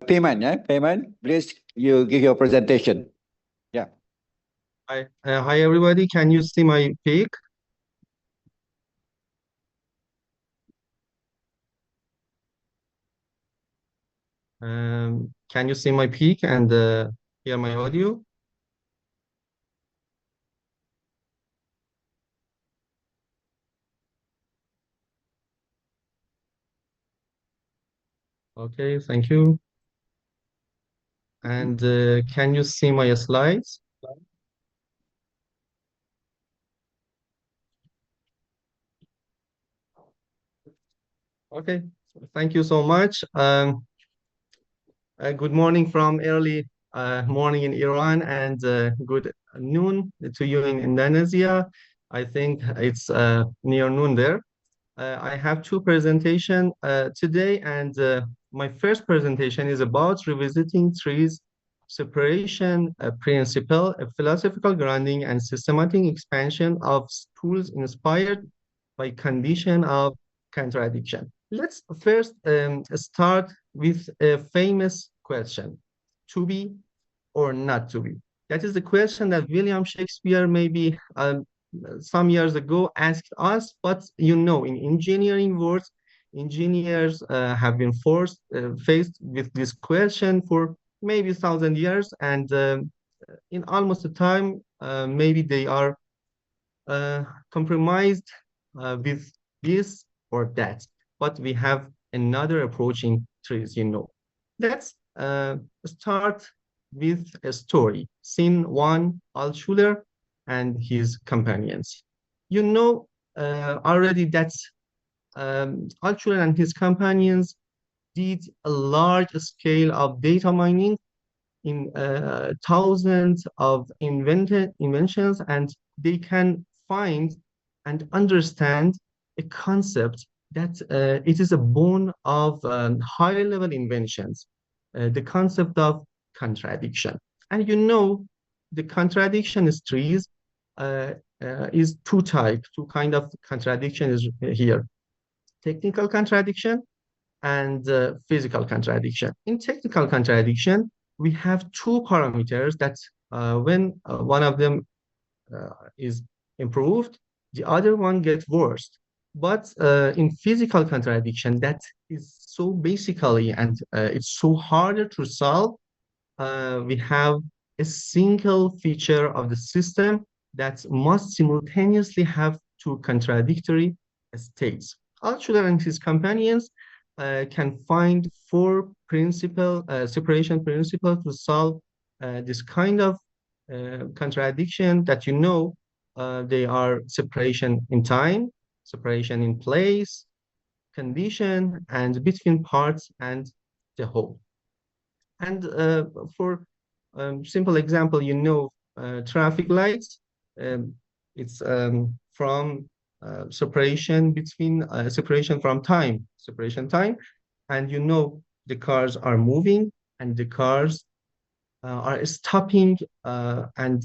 Payment, yeah, Payment. Please, you give your presentation. Yeah. Hi everybody. Can you see my peak? Can you see my peak and hear my audio? Okay, thank you. And can you see my slides? Okay, thank you so much. Good morning from early morning in Iran, and good noon to you in Indonesia. I think it's near noon there. I have two presentations today, and my first presentation is about revisiting TRIZ separation principle, a philosophical grounding and systematic expansion of tools inspired by condition of contradiction. Let's first start with a famous question: to be or not to be? That is the question that William Shakespeare maybe some years ago asked us, but you know, in engineering words, engineers have been faced with this question for maybe 1,000 years, and in almost the time, maybe they are compromised with this or that. But we have another approach in trees, you know. Let's start with a story. Scene 1, Altshuler and his companions. You know already that Altshuler and his companions did a large scale of data mining in thousands of inventions, and they can find and understand a concept that it is a bone of high-level inventions, the concept of contradiction. And you know, the contradiction is trees is two kind of contradiction is here: technical contradiction and physical contradiction. In technical contradiction, we have two parameters that when one of them is improved, the other one gets worse. But in physical contradiction, that is so basically, and it's so harder to solve. We have a single feature of the system that must simultaneously have two contradictory states. Altshuler and his companions can find four separation principles to solve this kind of contradiction that you know they are separation in time, separation in place, condition, and between parts and the whole. And for simple example, you know, traffic lights, it's from separation between separation from time, separation time, and you know the cars are moving and the cars are stopping, and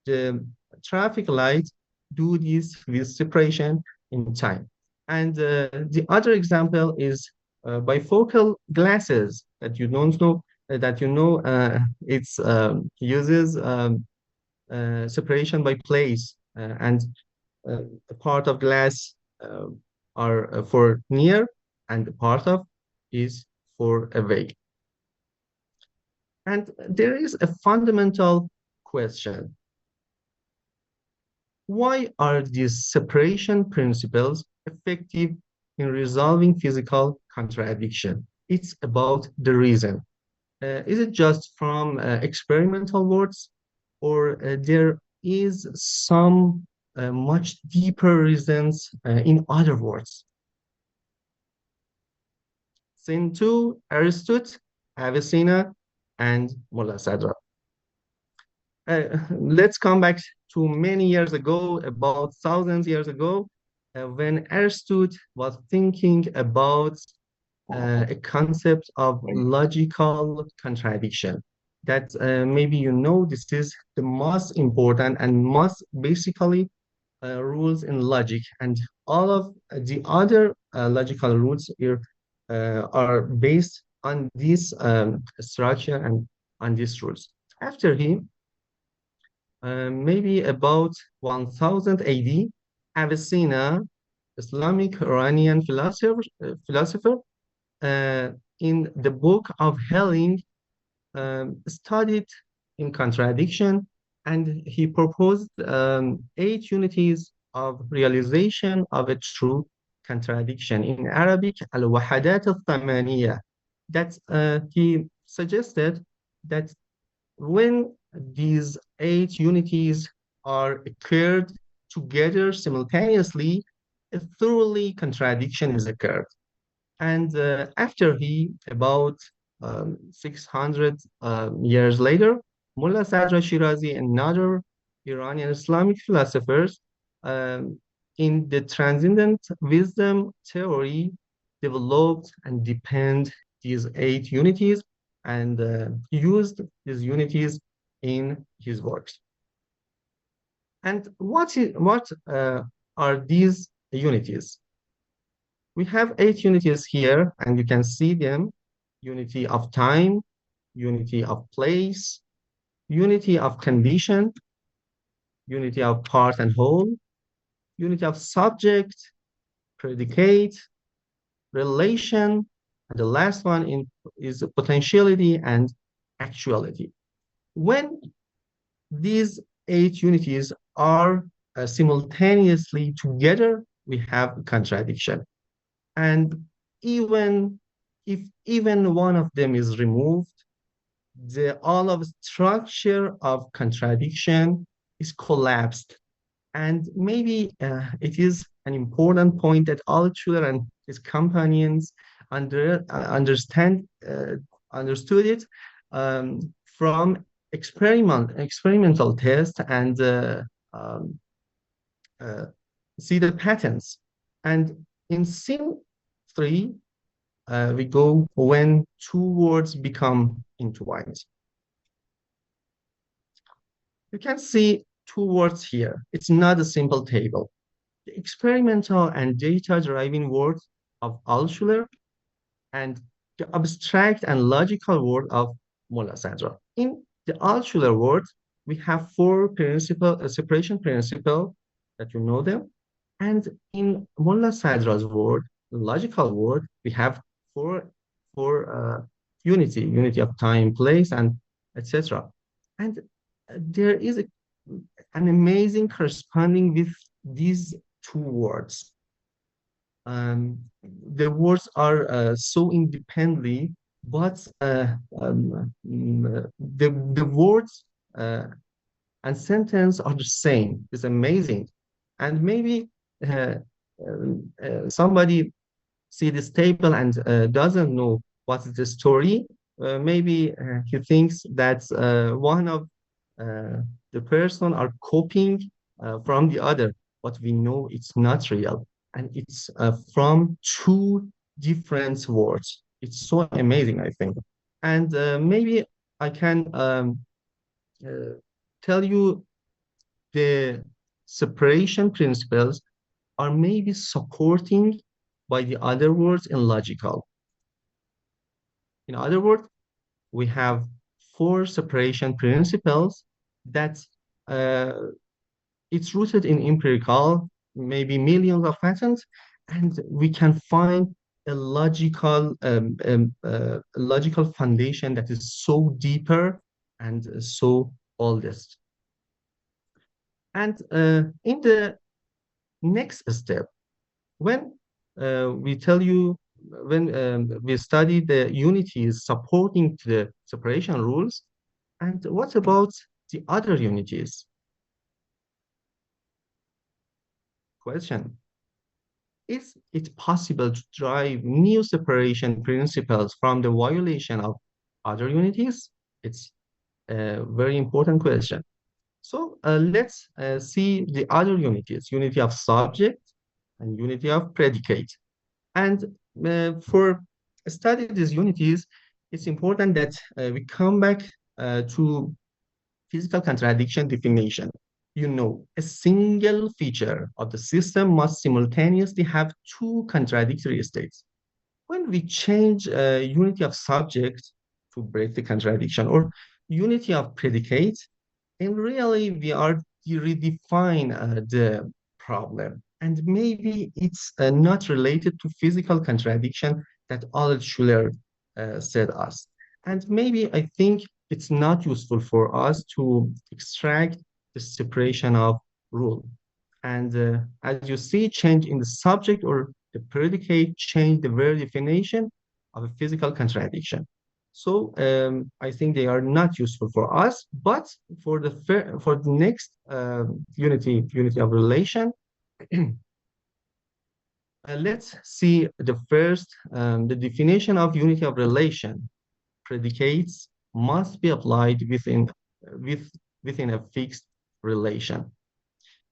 the traffic lights do this with separation in time. And the other example is bifocal glasses that you don't know that you know it's uses separation by place, and a part of glass are for near and the part of is for away. And there is a fundamental question: why are these separation principles effective in resolving physical contradiction? It's about the reason. Is it just from experimental words, or there is some much deeper reasons in other words? Scene 2, Aristotle, Avicenna, and Mulla Sadra. Let's come back to many years ago, about thousands years ago, when Aristotle was thinking about a concept of logical contradiction. That maybe you know this is the most important and most basically rules in logic, and all of the other logical rules here are based on this structure and on these rules. After him, maybe about 1000 AD, Avicenna, Islamic Iranian philosopher uh, in the book of Healing, studied in contradiction, and he proposed 8 unities of realization of a true contradiction. In Arabic, al-wahadat al-thamaniya. That he suggested that when these 8 unities are occurred together simultaneously, a thoroughly contradiction is occurred. And after he, about 600 years later, Mulla Sadra Shirazi and other Iranian Islamic philosophers um, in the transcendent wisdom theory developed and deepened these 8 unities and used these unities in his works. And what are these unities? We have 8 unities here, and you can see them: unity of time, unity of place, unity of condition, unity of part and whole, unity of subject, predicate, relation, and the last one is potentiality and actuality. When these 8 unities are simultaneously together, we have contradiction. And even if even one of them is removed, the all of structure of contradiction is collapsed. And maybe it is an important point that Altshuler and his companions understood it from experimental test and um, uh, see the patterns. And in scene 3, we go when 2 words become entwined. You can see 2 words here. It's not a simple table. The experimental and data-driven words of Altshuler and the abstract and logical word of Mulla Sadra. In the Altshuler word, we have 4 separation principle that you know them. And in Mulla Sadra's word, the logical word, we have four unity of time, place, and etc. And there is an amazing corresponding with these 2 words. The words are so independently, but the words and sentence are the same. It's amazing. And maybe somebody see this table and doesn't know what's the story. Maybe he thinks that one of the person are copying from the other, but we know it's not real. And it's from 2 different words. It's so amazing, I think. And maybe I can tell you the separation principles are maybe supporting by the other words in logical. In other words, we have 4 separation principles that it's rooted in empirical, maybe millions of patterns, and we can find a logical foundation that is so deeper and so oldest. And in the next step, when we study the unities supporting the separation rules, and what about the other unities? Question. Is it possible to drive new separation principles from the violation of other unities? It's a very important question. So let's see the other unities: unity of subject and unity of predicate. And for studying these unities, it's important that we come back to physical contradiction definition. You know, a single feature of the system must simultaneously have 2 contradictory states. When we change unity of subject to break the contradiction, or unity of predicate, and really we are redefine the problem. And maybe it's not related to physical contradiction that Altshuler said us. And maybe I think it's not useful for us to extract the separation of rule. And as you see, change in the subject or the predicate change the very definition of a physical contradiction. So I think they are not useful for us, but for the next unity of relation, let's see the first the definition of unity of relation. Predicates must be applied with within a fixed relation.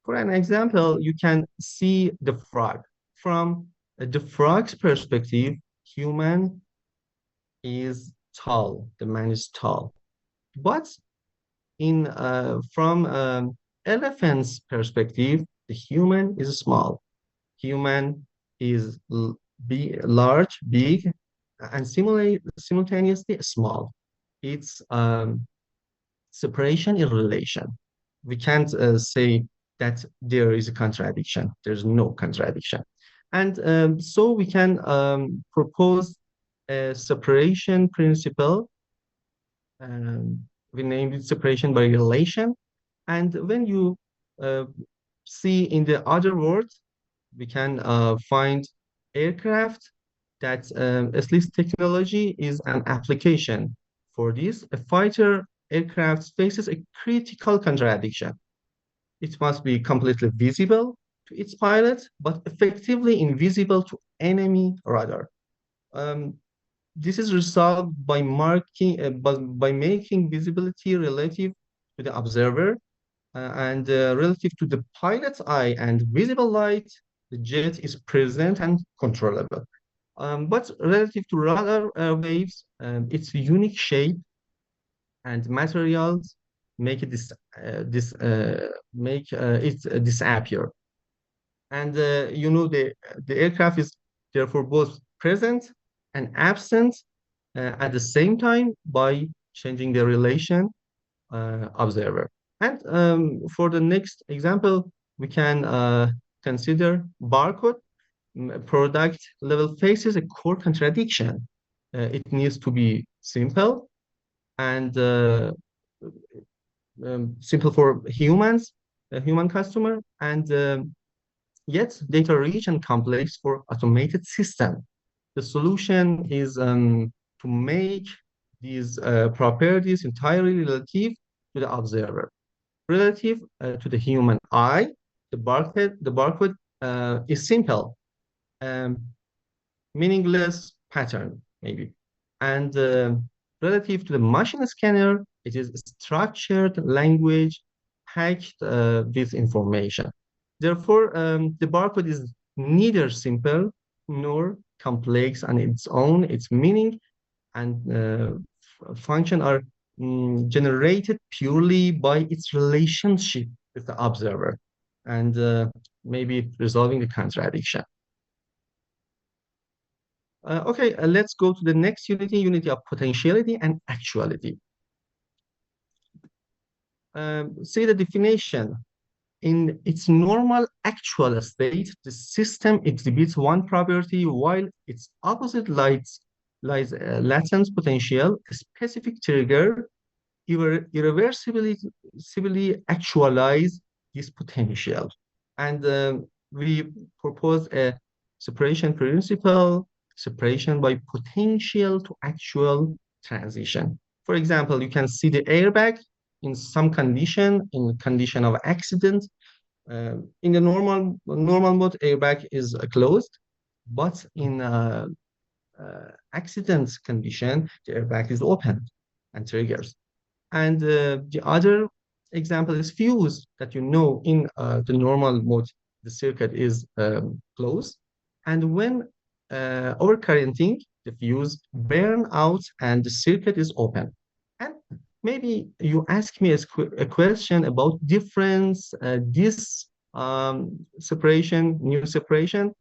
For an example, you can see the frog. From the frog's perspective, human is tall. The man is tall. But in from elephant's perspective, the human is small. Human is large, big, and simultaneously small. It's separation in relation. We can't say that there is a contradiction. There's no contradiction. And so we can propose a separation principle. We named it separation by relation. And when you uh, see in the other words, we can find aircraft that at least technology is an application for this. A fighter aircraft faces a critical contradiction. It must be completely visible to its pilot, but effectively invisible to enemy radar. Um, this is resolved by by making visibility relative to the observer and relative to the pilot's eye and visible light, the jet is present and controllable. But relative to radar waves, its unique shape and materials make it disappear. And the aircraft is therefore both present and absent at the same time by changing the relation observer. And for the next example, we can consider barcode. Product level faces a core contradiction. It needs to be simple and simple for humans, a human customer, and yet data rich and complex for automated system. The solution is to make these properties entirely relative to the observer. Relative to the human eye, the barcode is simple, um, meaningless pattern, maybe. And relative to the machine scanner, it is structured language packed with information. Therefore, the barcode is neither simple nor complex on its own. Its meaning and function are generated purely by its relationship with the observer and maybe resolving the contradiction. Okay, let's go to the next unity of potentiality and actuality. See the definition. In its normal actual state, the system exhibits one property while its opposite lies latent potential, a specific trigger irreversibly actualize this potential. And we propose a separation principle, separation by potential to actual transition. For example, you can see the airbag in some condition, in condition of accident. In the normal mode, airbag is closed, but in accident condition, the airbag is open and triggers. And the other example is fuse that in the normal mode, the circuit is closed. And when overcurrenting, the fuse burn out and the circuit is open. And maybe you ask me a question about difference, this new separation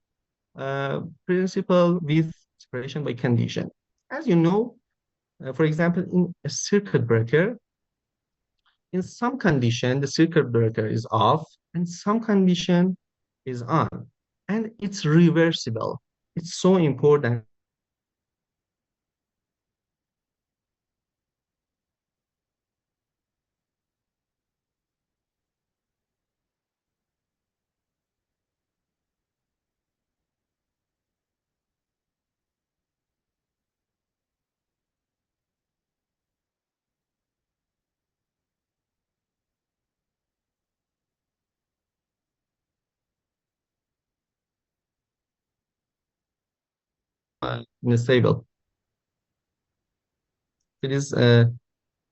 principle with separation by condition. As you know, for example, in a circuit breaker, in some condition, the circuit breaker is off, and some condition is on, and it's reversible. It's so important. Unstable. Please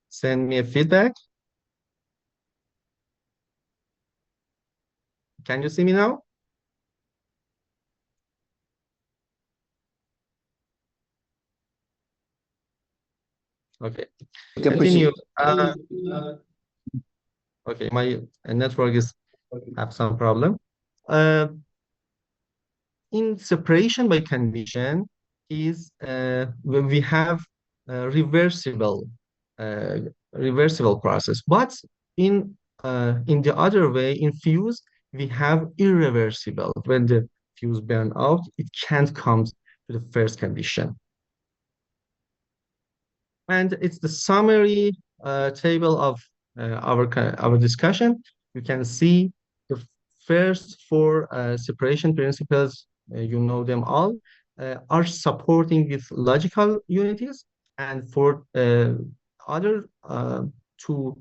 send me a feedback. Can you see me now? Okay. You can Continue. proceed. Okay, my network is have some problem. Uh, in separation by condition is when we have reversible uh, reversible process, but in the other way, in fuse we have irreversible. When the fuse burn out, it can't come to the first condition. And it's the summary table of our discussion. You can see the first four separation principles, you know them all, are supporting with logical unities, and for other two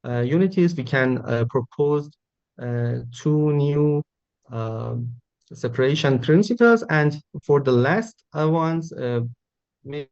unities, we can propose two new separation principles, and for the last ones, maybe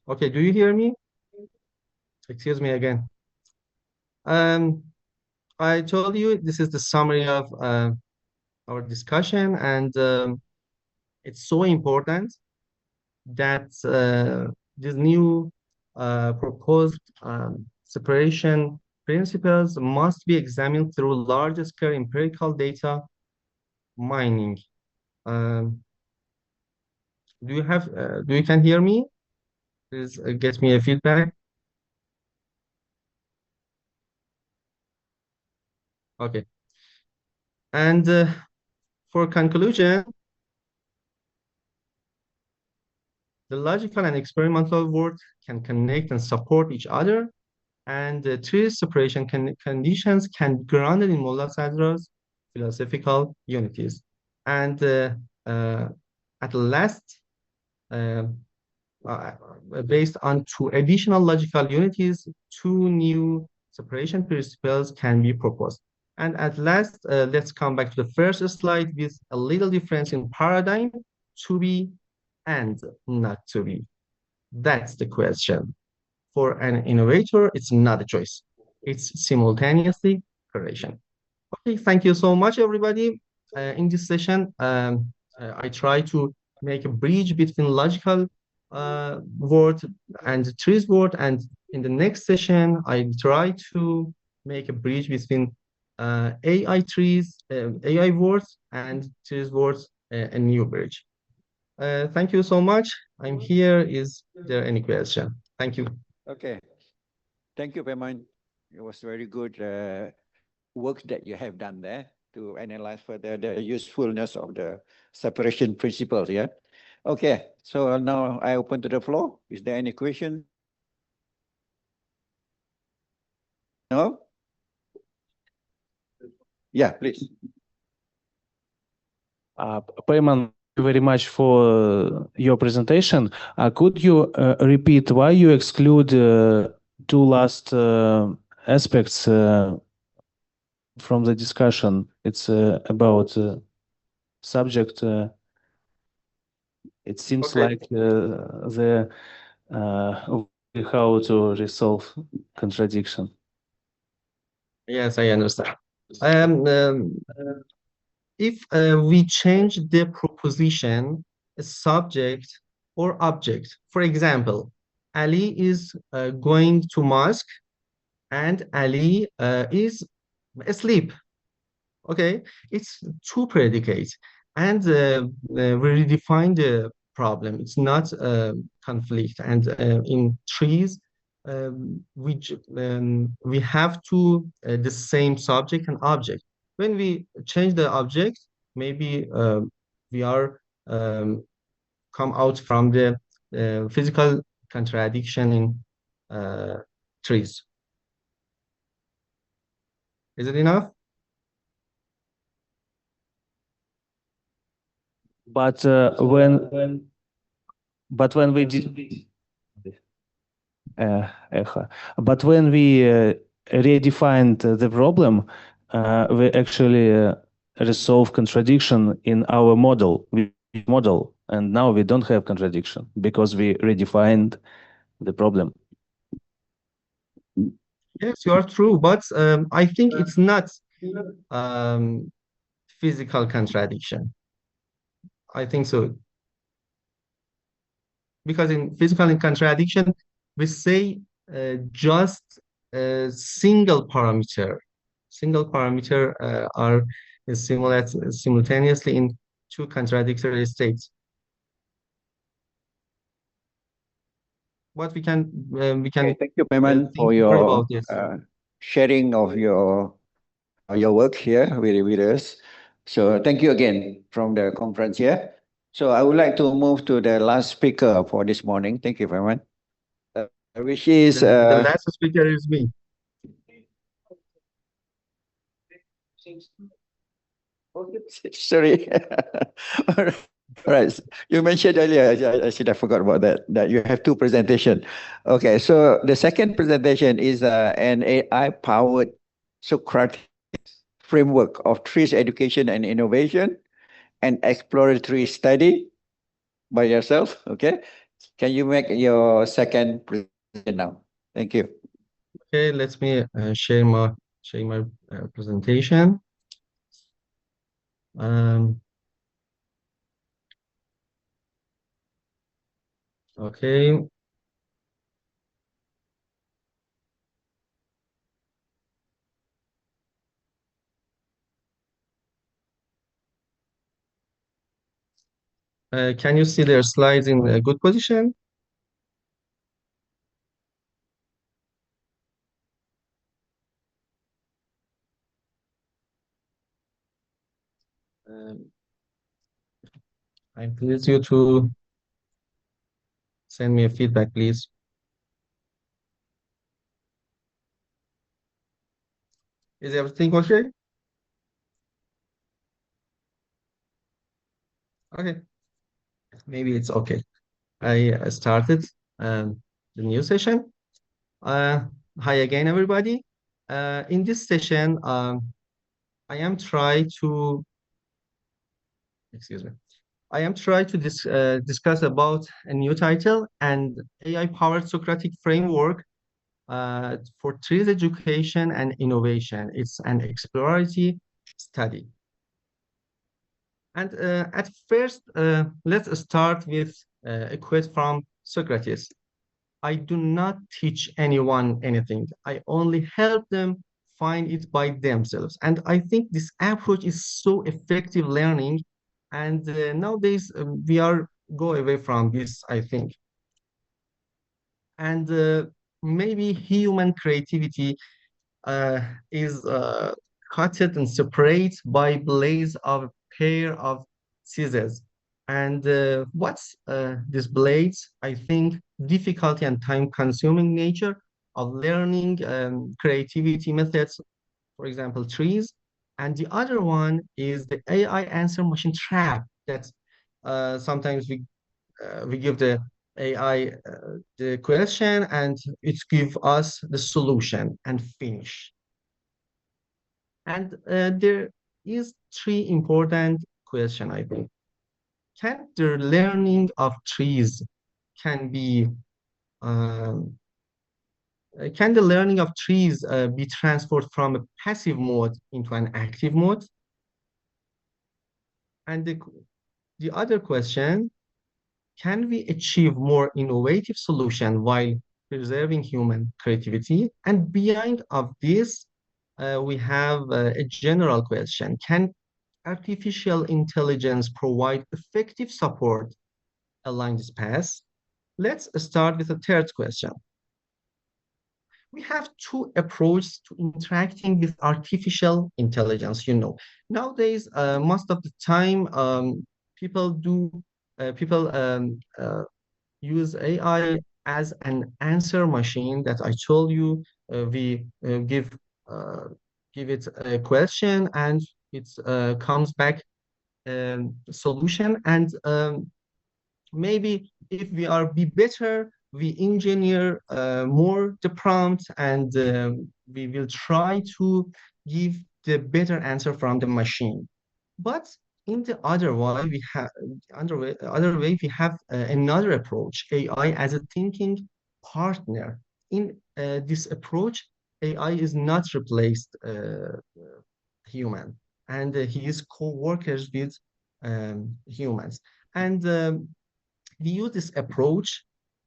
okay, do you hear me? Excuse me again. Um, I told you this is the summary of our discussion, and it's so important that these new proposed separation principles must be examined through large-scale empirical data mining. Um, do you can hear me? Please get me a feedback. Okay. And for conclusion, the logical and experimental world can connect and support each other, and the three separation conditions can be grounded in Mulla Sadra's philosophical unities. And uh, at last, uh, uh, based on two additional logical unities, two new separation principles can be proposed. And at last, let's come back to the first slide with a little difference in paradigm, to be and not to be. That's the question. For an innovator, it's not a choice. It's simultaneously creation. Okay, thank you so much, everybody. In this session, I try to make a bridge between logical word and TRIZ word, and in the next session, I try to make a bridge between AI TRIZ, AI words and TRIZ words, a new bridge. Thank you so much. I'm here. Is there any question? Thank you. Okay. Thank you, Payman. It was very good work that you have done there to analyze further the usefulness of the separation principles. Yeah. Okay. So now I open to the floor. Is there any question? No? Yeah, please. Payman, thank you very much for your presentation. Could you repeat why you exclude two last aspects from the discussion? It's about subject. It seems Okay. like the how to resolve contradiction. Yes, I understand. If we change the proposition, a subject or object, for example, Ali is going to mosque and Ali is asleep. Okay, it's two predicates, and we redefine the problem. It's not a conflict, and in trees, we have to the same subject and object. When we change the object, maybe we are come out from the physical contradiction in trees. Is it enough? But when we did, but when we redefined the problem, we actually resolve contradiction in our model. And now we don't have contradiction because we redefined the problem. Yes, you are true, but I think it's not physical contradiction. I think so. Because in physical contradiction, we say just a single parameter. Single parameter are simultaneously in two contradictory states. What we can Okay, thank you, Payman, think for more your about this. sharing of your work here with us. So thank you again from the conference here. So I would like to move to the last speaker for this morning. Thank you, Payman. Which is The last speaker is me. sorry. All right. You mentioned earlier, I should have forgot about that you have two presentations. Okay, so the second presentation is an AI-powered Socratic framework of TRIZ education and innovation and exploratory study by yourself. Okay, can you make your second presentation now? Thank you. Okay, let me share my presentation. Okay. Can you see their slides in a good position? I please you to send me a feedback, please. Is everything okay? Okay, maybe it's okay. I started the new session. Hi again, everybody. In this session, I am trying to, excuse me. I am trying to discuss about a new title and AI-powered Socratic framework for TRIZ education and innovation. It's an exploratory study. And at first, let's start with a quote from Socrates. I do not teach anyone anything. I only help them find it by themselves. And I think this approach is so effective learning. And nowadays, we are go away from this, I think. And maybe human creativity is cut and separate by blades of a pair of scissors. And what's these blades? I think difficulty and time-consuming nature of learning creativity methods, for example, trees, And the other one is the AI answer machine trap. That sometimes we give the AI the question and it gives us the solution and finish. And there is three important questions, I think. Can the learning of trees can be um, can the learning of trees be transferred from a passive mode into an active mode? And the other question, can we achieve more innovative solution while preserving human creativity? And beyond of this, we have a general question. Can artificial intelligence provide effective support along this path? Let's start with the third question. We have two approaches to interacting with artificial intelligence. Nowadays, most of the time, people do people use AI as an answer machine that I told you. We uh, give it a question and it comes back solution. And maybe if we are be better, we engineer more the prompt, and we will try to give the better answer from the machine. But in the other way we have another approach, AI as a thinking partner. In this approach, AI is not replaced human, and he is co-workers with humans. And we use this approach,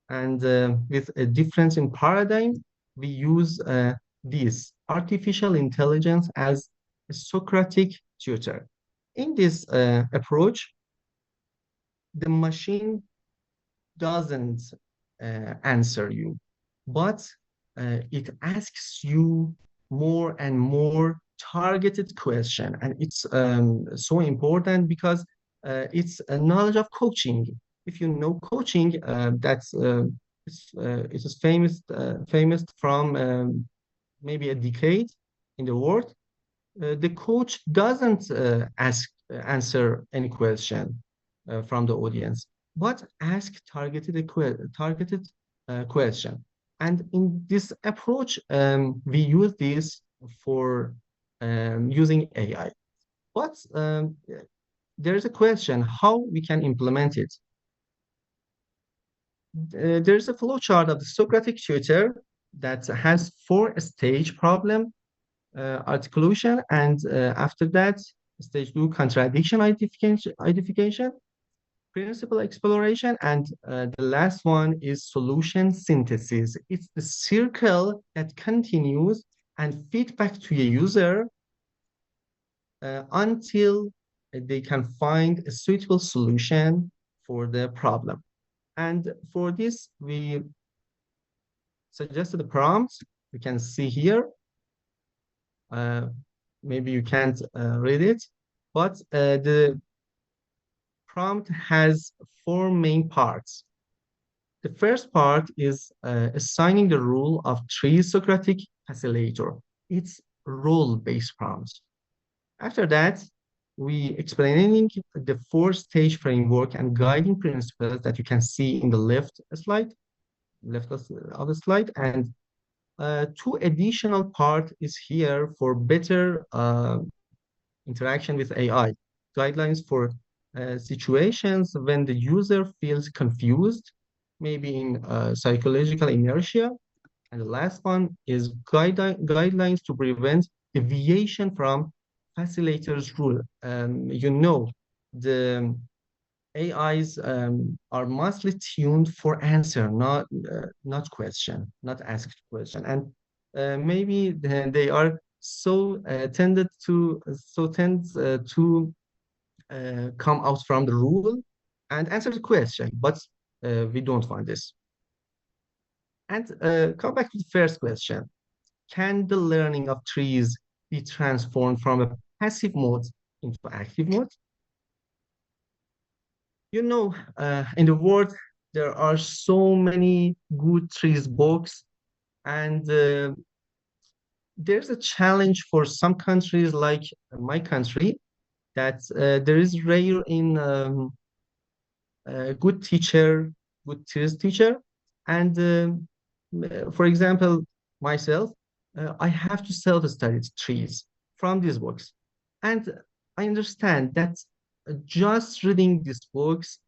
and with a difference in paradigm, we use this artificial intelligence as a Socratic tutor. In this approach, the machine doesn't answer you, but it asks you more and more targeted question. And it's so important because it's a knowledge of coaching. If you know coaching, it is famous from maybe a decade in the world. The coach doesn't answer any question from the audience, but ask targeted question. And in this approach, we use this for using AI. But there's a question how we can implement it. There's a flowchart of the Socratic tutor that has 4-stage problem articulation, and after that, stage 2 contradiction identification, principle exploration, and the last one is solution synthesis. It's the circle that continues and feedback to a user until they can find a suitable solution for the problem. And for this, we suggested the prompts. You can see here. Maybe you can't read it, but the prompt has 4 main parts. The first part is assigning the rule of TRIZ Socratic facilitator. It's role-based prompts. After that, we explaining the 4-stage framework and guiding principles that you can see in the left of the slide, and 2 additional part is here for better interaction with AI. Guidelines for situations when the user feels confused, maybe in psychological inertia. And the last one is guidelines to prevent deviation from facilitator's rule. The AIs are mostly tuned for answer, not question, not asked question. And maybe they are so tend to come out from the rule and answer the question, but we don't want this. And come back to the first question. Can the learning of trees be transformed from a passive mode into active mode? In the world, there are so many good trees books, and there's a challenge for some countries like my country that there is rare in good teacher, good TRIZ teacher. And for example, myself, I have to self-study trees from these books. And I understand that just reading these books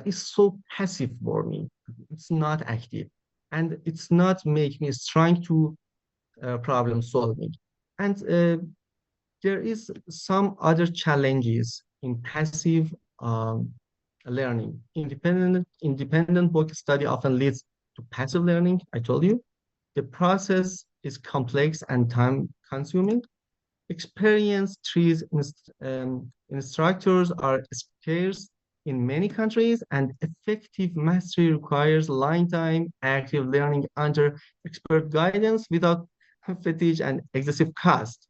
is so passive for me. It's not active. And it's not making me trying to problem solving. And there is some other challenges in passive learning. Independent book study often leads to passive learning. I told you, the process is complex and time consuming. Experienced trees instructors are scarce in many countries, and effective mastery requires line time, active learning under expert guidance without fatigue and excessive cost.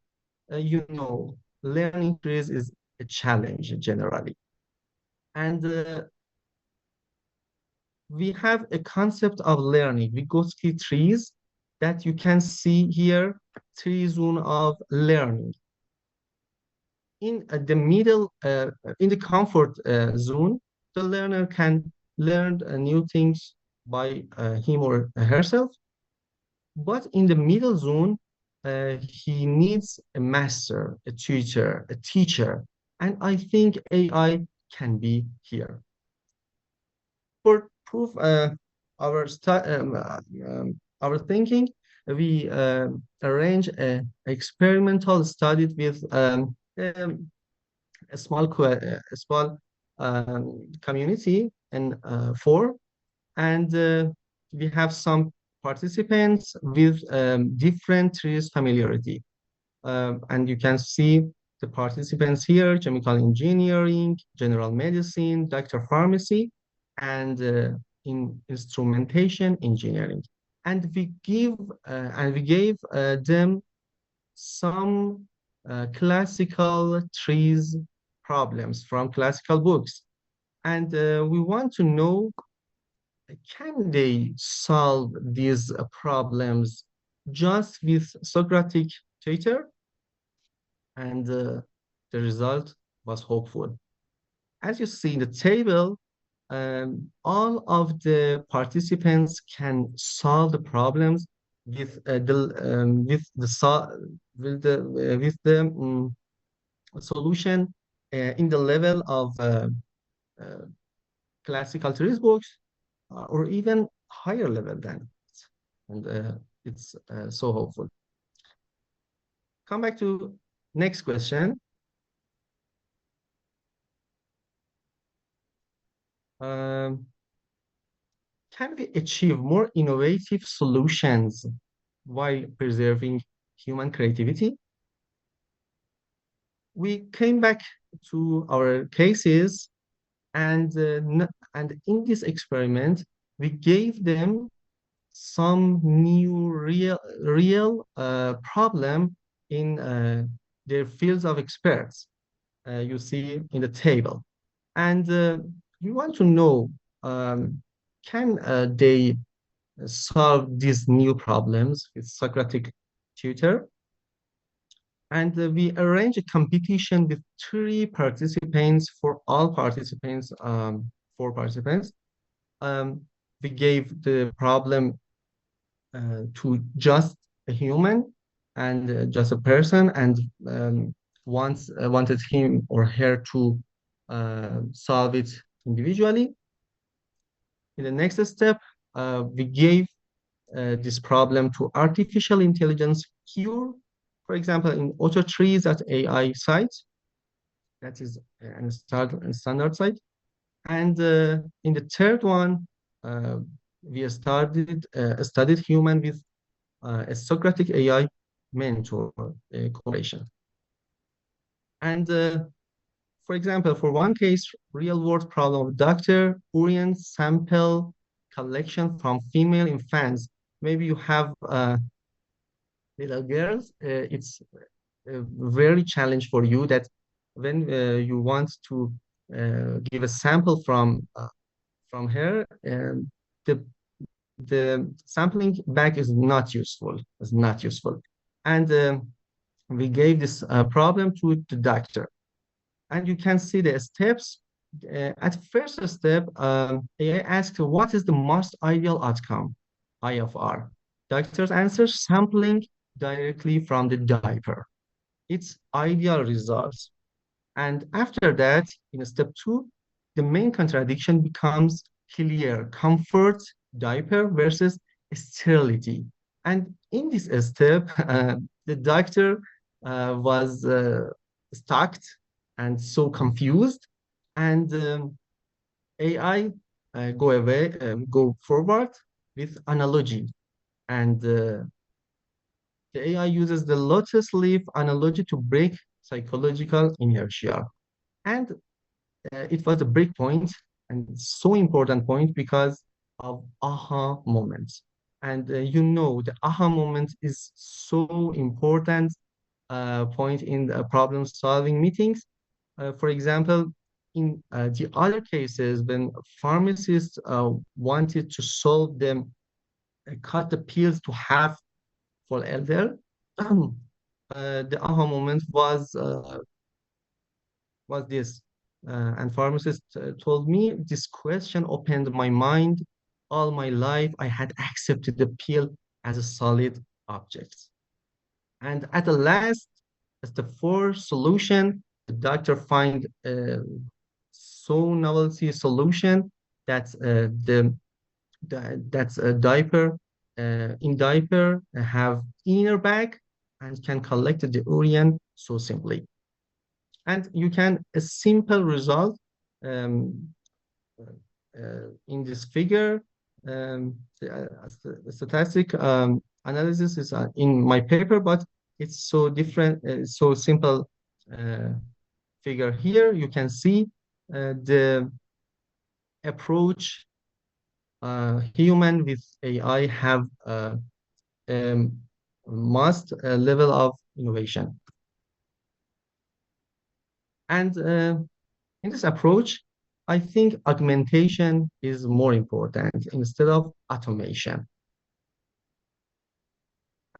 Learning trees is a challenge generally. And we have a concept of learning. We go to trees that you can see here, tree zone of learning. In the middle, in the comfort zone, the learner can learn new things by him or herself. But in the middle zone, he needs a master, a tutor, a teacher. And I think AI can be here. For proof our thinking, we arrange an experimental study with a small community and four, and we have some participants with different trees familiarity. And you can see the participants here: chemical engineering, general medicine, doctor pharmacy, and in instrumentation engineering. And we gave them some classical trees problems from classical books. And we want to know, can they solve these problems just with Socratic tutor? And the result was hopeful. As you see in the table, all of the participants can solve the problems with the solution in the level of uh, classical TRIZ books or even higher level than it. And it's so hopeful. Come back to next question. Can we achieve more innovative solutions while preserving human creativity? We came back to our cases, and in this experiment, we gave them some new real problem in their fields of experts. You see in the table, and we want to know, can they solve these new problems with Socratic tutor? And we arrange a competition with 3 participants for all participants, 4 participants. We gave the problem to just a human and just a person, and wanted him or her to solve it individually. In the next step, we gave this problem to artificial intelligence cure, for example, in autotrees.ai site, that is a standard site. And in the third one, we studied human with a Socratic AI mentor correlation. And for example, for one case, real-world problem of Dr. urine sample collection from female infants. Maybe you have little girls. It's a very challenge for you that when you want to give a sample from her, the sampling bag is not useful. It's not useful. And we gave this problem to the doctor. And you can see the steps. At first step, AI asked, what is the most ideal outcome? I of R. Doctor's answer, sampling directly from the diaper. It's ideal results. And after that, in step 2, the main contradiction becomes clear: comfort, diaper versus sterility. And in this step, the doctor was stuck and so confused. And AI go forward with analogy. And the AI uses the lotus leaf analogy to break psychological inertia. And it was a break point, and so important point because of aha moments. And you know, the aha moment is so important point in the problem solving meetings. For example, in the other cases, when pharmacists wanted to solve them, cut the pills to half for elder, the aha moment was this. And pharmacist told me, this question opened my mind. All my life, I had accepted the pill as a solid object. And at the last, as the fourth solution, the doctor find a so novelty solution that that's a diaper. In diaper have inner bag and can collect the urine so simply. And you can a simple result um, in this figure. The statistic analysis is in my paper, but it's so different, so simple figure here. You can see the approach human with AI have must level of innovation. And in this approach, I think augmentation is more important instead of automation.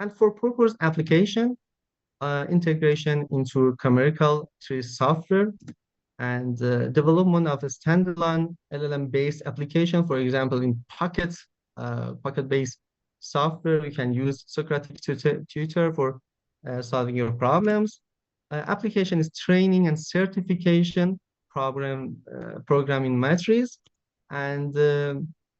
And for purpose application, integration into commercial TRIZ software and development of a standalone LLM-based application, for example, in Pocket-based software, you can use Socratic tutor for solving your problems. Application is training and certification program in MATRIZ. And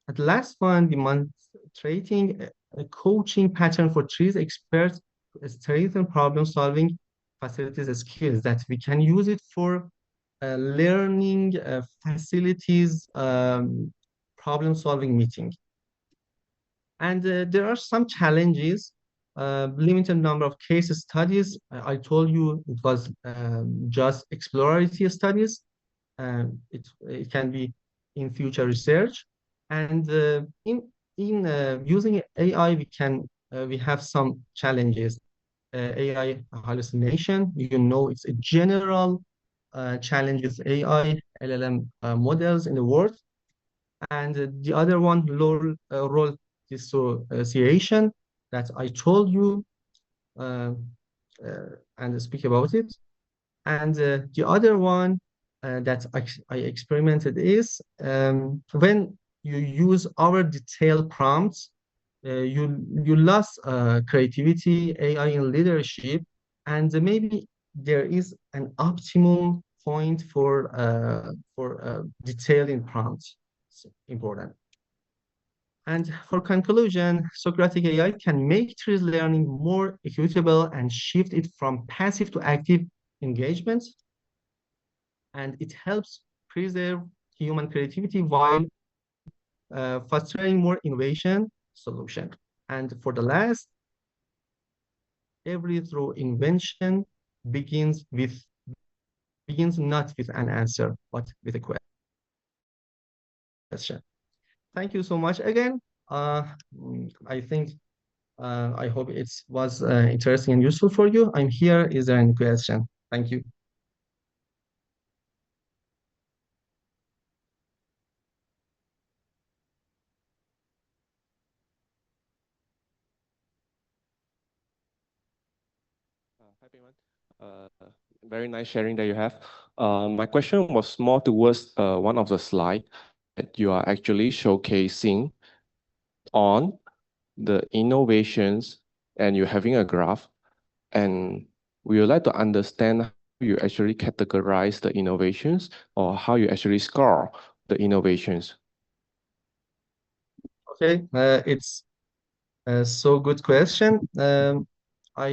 at the last one, demonstrating a coaching pattern for TRIZ experts to strengthen problem solving facilities skills that we can use it for learning facilities problem solving meeting. And there are some challenges, limited number of case studies. I told you it was just exploratory studies. It can be in future research. And in using AI, we have some challenges. AI hallucination, you know, it's a general challenge with AI LLM models in the world. And the other one, role dissociation, that I told you uh, and speak about it. And the other one that I experimented is when you use our detailed prompts, you lost creativity, AI in leadership, and maybe there is an optimum point for detailing prompts. It's important. And for conclusion, Socratic AI can make TRIZ learning more equitable and shift it from passive to active engagement. And it helps preserve human creativity while fostering more innovation solution. And for the last, every through invention begins not with an answer, but with a question. Thank you so much again. I think I hope it was interesting and useful for you. I'm here. Is there any question? Thank you. Hi, Payman. Very nice sharing that you have. My question was more towards one of the slide that you are actually showcasing on the innovations, and you're having a graph, and we would like to understand how you actually categorize the innovations or how you actually score the innovations. Okay, it's a so good question. I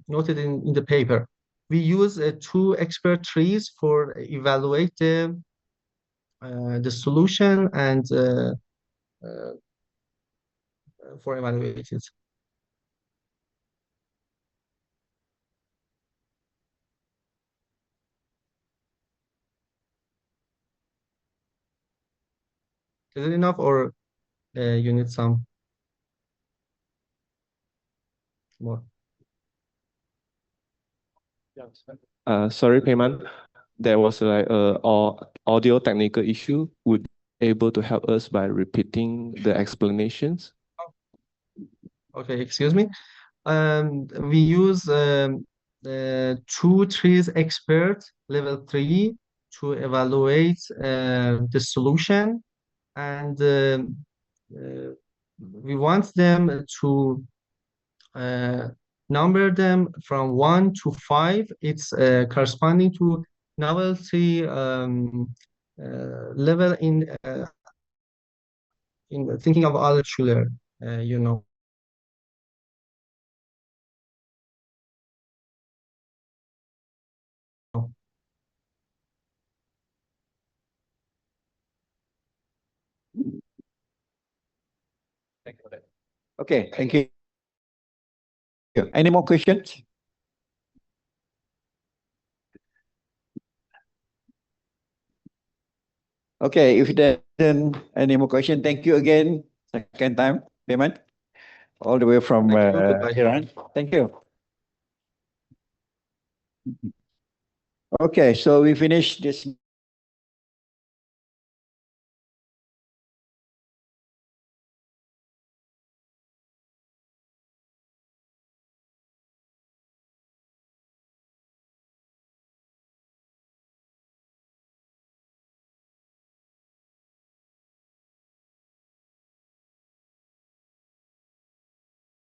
noted in the paper. We use two expert trees for evaluate the solution and uh, for evaluate it. Is it enough, or you need some more? Sorry, Payman. There was like a audio technical issue. Would you be able to help us by repeating the explanations? Okay, excuse me. We use two trees expert level 3 to evaluate the solution, and we want them to number them from 1 to 5. It's corresponding to novelty level in thinking of Albert Schuller, you know. Thank you for that. Okay, thank you. Any more questions? Okay, if there isn't any more question, thank you again. Second time, Payman, all the way from Thank you. Goodbye. Iran. Thank you. Okay, so we finished this.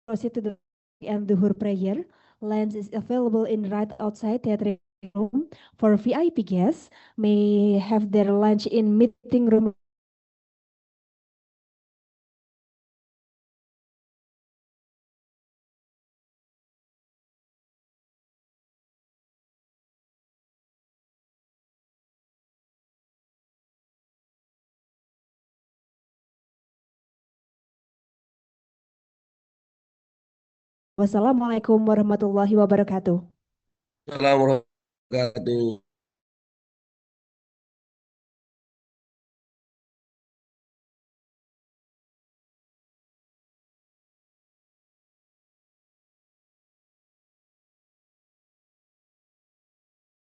Proceed to the and Duhur prayer. Lunch is available in right outside theater room. For VIP guests, may have their lunch in meeting room. Wassalamualaikum warahmatullahi wabarakatuh. Assalamualaikum warahmatullahi wabarakatuh.